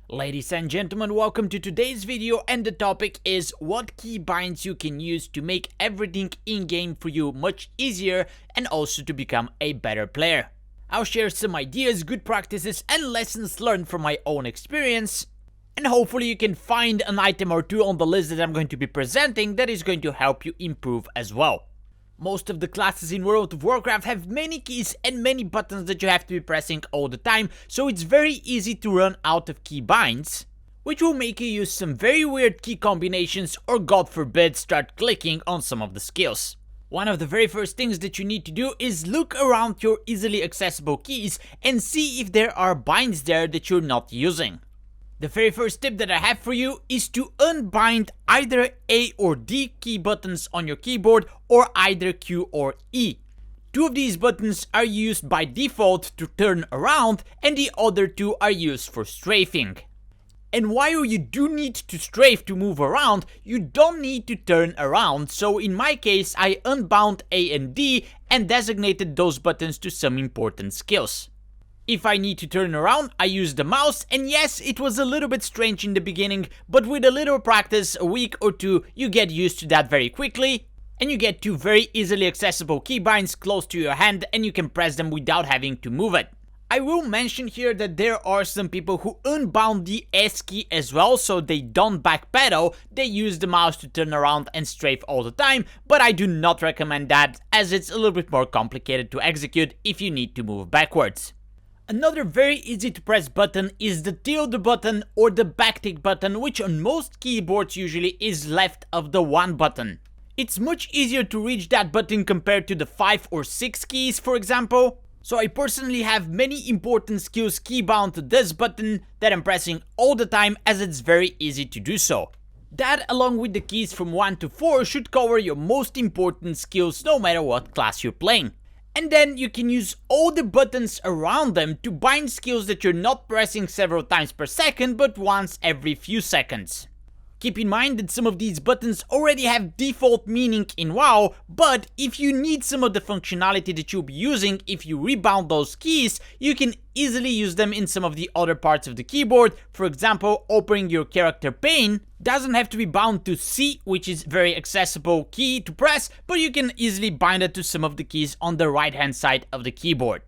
Ladies and gentlemen, welcome to today's video, and the topic is what keybinds you can use to make everything in-game for you much easier and also to become a better player. I'll share some ideas, good practices and lessons learned from my own experience, and hopefully you can find an item or two on the list that I'm going to be presenting that is going to help you improve as well. Most of the classes in World of Warcraft have many keys and many buttons that you have to be pressing all the time, so it's very easy to run out of keybinds, which will make you use some very weird key combinations or, God forbid, start clicking on some of the skills. One of the very first things that you need to do is look around your easily accessible keys and see if there are binds there that you're not using. The very first tip that I have for you is to unbind either A or D key buttons on your keyboard, or either Q or E. Two of these buttons are used by default to turn around, and the other two are used for strafing. And while you do need to strafe to move around, you don't need to turn around, so in my case I unbound A and D and designated those buttons to some important skills. If I need to turn around, I use the mouse, and yes, it was a little bit strange in the beginning, but with a little practice, a week or two, you get used to that very quickly, and you get two very easily accessible keybinds close to your hand, and you can press them without having to move it. I will mention here that there are some people who unbound the S key as well, so they don't backpedal, they use the mouse to turn around and strafe all the time, but I do not recommend that, as it's a little bit more complicated to execute if you need to move backwards. Another very easy to press button is the tilde button or the backtick button, which on most keyboards usually is left of the 1 button. It's much easier to reach that button compared to the 5 or 6 keys, for example. So I personally have many important skills keybound to this button that I'm pressing all the time, as it's very easy to do so. That, along with the keys from 1 to 4, should cover your most important skills no matter what class you're playing. And then you can use all the buttons around them to bind skills that you're not pressing several times per second, but once every few seconds. Keep in mind that some of these buttons already have default meaning in WoW, but if you need some of the functionality that you'll be using if you rebound those keys, you can easily use them in some of the other parts of the keyboard. For example, opening your character pane doesn't have to be bound to C, which is very accessible key to press, but you can easily bind it to some of the keys on the right hand side of the keyboard.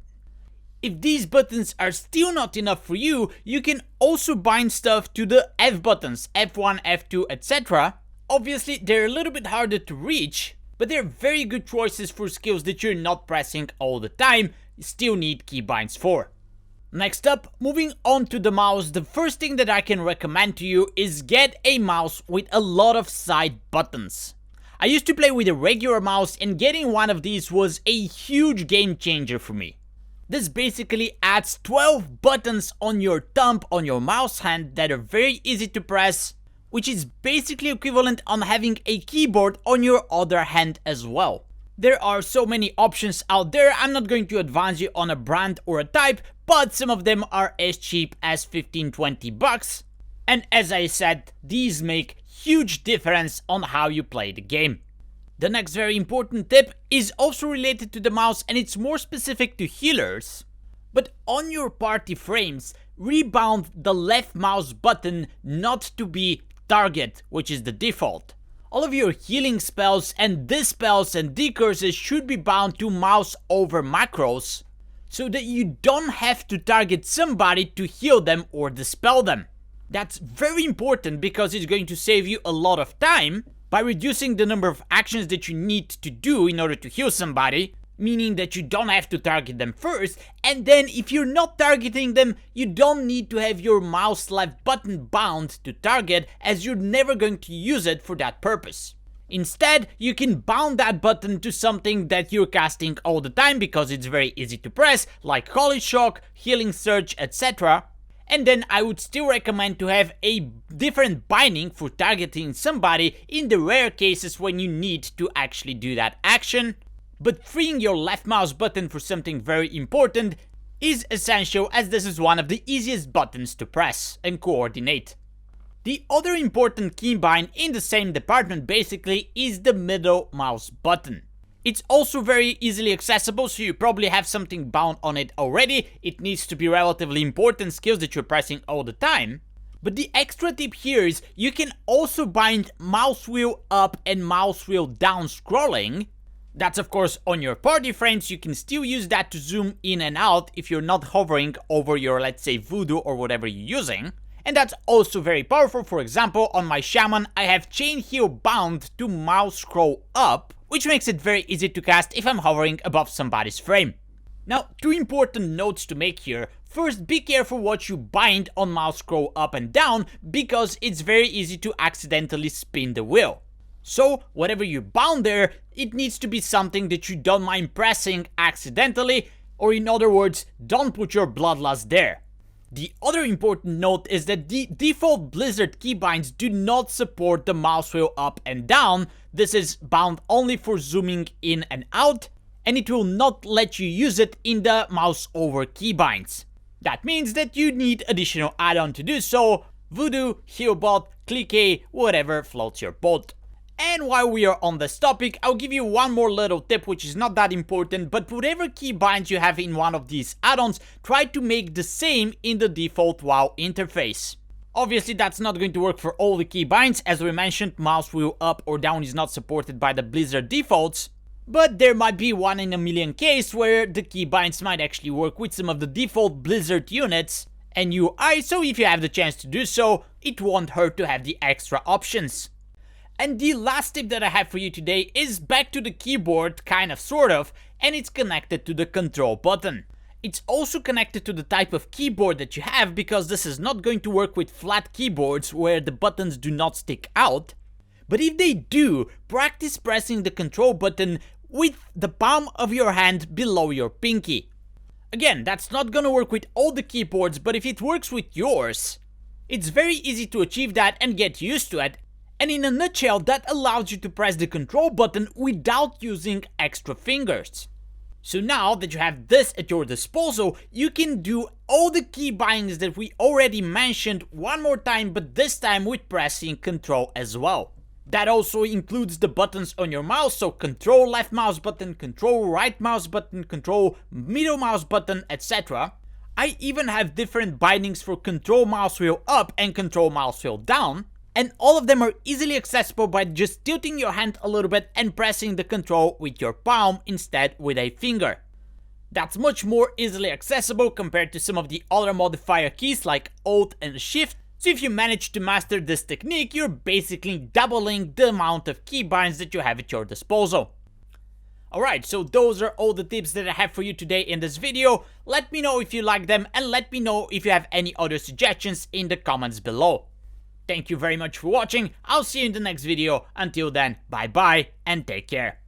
If these buttons are still not enough for you, you can also bind stuff to the F buttons, F1, F2, etc. Obviously, they're a little bit harder to reach, but they're very good choices for skills that you're not pressing all the time, you still need keybinds for. Next up, moving on to the mouse, the first thing that I can recommend to you is get a mouse with a lot of side buttons. I used to play with a regular mouse, and getting one of these was a huge game changer for me. This basically adds 12 buttons on your thumb on your mouse hand that are very easy to press, which is basically equivalent on having a keyboard on your other hand as well. There are so many options out there, I'm not going to advise you on a brand or a type, but some of them are as cheap as 15-20 bucks. And as I said, these make huge difference on how you play the game. The next very important tip is also related to the mouse, and it's more specific to healers. But on your party frames, rebound the left mouse button not to be target, which is the default. All of your healing spells and dispels and decurses should be bound to mouse over macros, so that you don't have to target somebody to heal them or dispel them. That's very important because it's going to save you a lot of time by reducing the number of actions that you need to do in order to heal somebody, meaning that you don't have to target them first, and then if you're not targeting them, you don't need to have your mouse left button bound to target, as you're never going to use it for that purpose. Instead, you can bound that button to something that you're casting all the time because it's very easy to press, like Holy Shock, Healing Surge, etc. And then I would still recommend to have a different binding for targeting somebody in the rare cases when you need to actually do that action. But freeing your left mouse button for something very important is essential, as this is one of the easiest buttons to press and coordinate. The other important keybind in the same department basically is the middle mouse button. It's also very easily accessible, so you probably have something bound on it already. It needs to be relatively important skills that you're pressing all the time. But the extra tip here is you can also bind mouse wheel up and mouse wheel down scrolling. That's of course on your party frames. You can still use that to zoom in and out if you're not hovering over your, let's say, voodoo or whatever you're using. And that's also very powerful. For example, on my shaman, I have chain heal bound to mouse scroll up, which makes it very easy to cast if I'm hovering above somebody's frame. Now, two important notes to make here. First, be careful what you bind on mouse scroll up and down, because it's very easy to accidentally spin the wheel. So, whatever you bound there, it needs to be something that you don't mind pressing accidentally, or in other words, don't put your bloodlust there. The other important note is that the default Blizzard keybinds do not support the mouse wheel up and down. This is bound only for zooming in and out, and it will not let you use it in the mouse over keybinds. That means that you need additional add-on to do so. Voodoo, Healbot, Click A, whatever floats your boat. And while we are on this topic, I'll give you one more little tip, which is not that important, but whatever keybinds you have in one of these add-ons, try to make the same in the default WoW interface. Obviously, that's not going to work for all the keybinds. As we mentioned, mouse wheel up or down is not supported by the Blizzard defaults, but there might be 1 in a million case where the keybinds might actually work with some of the default Blizzard units and UI, so if you have the chance to do so, it won't hurt to have the extra options. And the last tip that I have for you today is back to the keyboard, kind of sort of, and it's connected to the control button. It's also connected to the type of keyboard that you have, because this is not going to work with flat keyboards where the buttons do not stick out. But if they do, practice pressing the control button with the palm of your hand below your pinky. Again, that's not gonna work with all the keyboards, but if it works with yours, it's very easy to achieve that and get used to it. And in a nutshell, that allows you to press the control button without using extra fingers. So now that you have this at your disposal, you can do all the keybinds that we already mentioned one more time, but this time with pressing control as well. That also includes the buttons on your mouse, so control left mouse button, control right mouse button, control middle mouse button, etc. I even have different bindings for control mouse wheel up and control mouse wheel down. And all of them are easily accessible by just tilting your hand a little bit and pressing the control with your palm instead with a finger. That's much more easily accessible compared to some of the other modifier keys like Alt and Shift. So if you manage to master this technique, you're basically doubling the amount of keybinds that you have at your disposal. Alright, so those are all the tips that I have for you today in this video. Let me know if you like them, and let me know if you have any other suggestions in the comments below. Thank you very much for watching. I'll see you in the next video. Until then, bye bye and take care.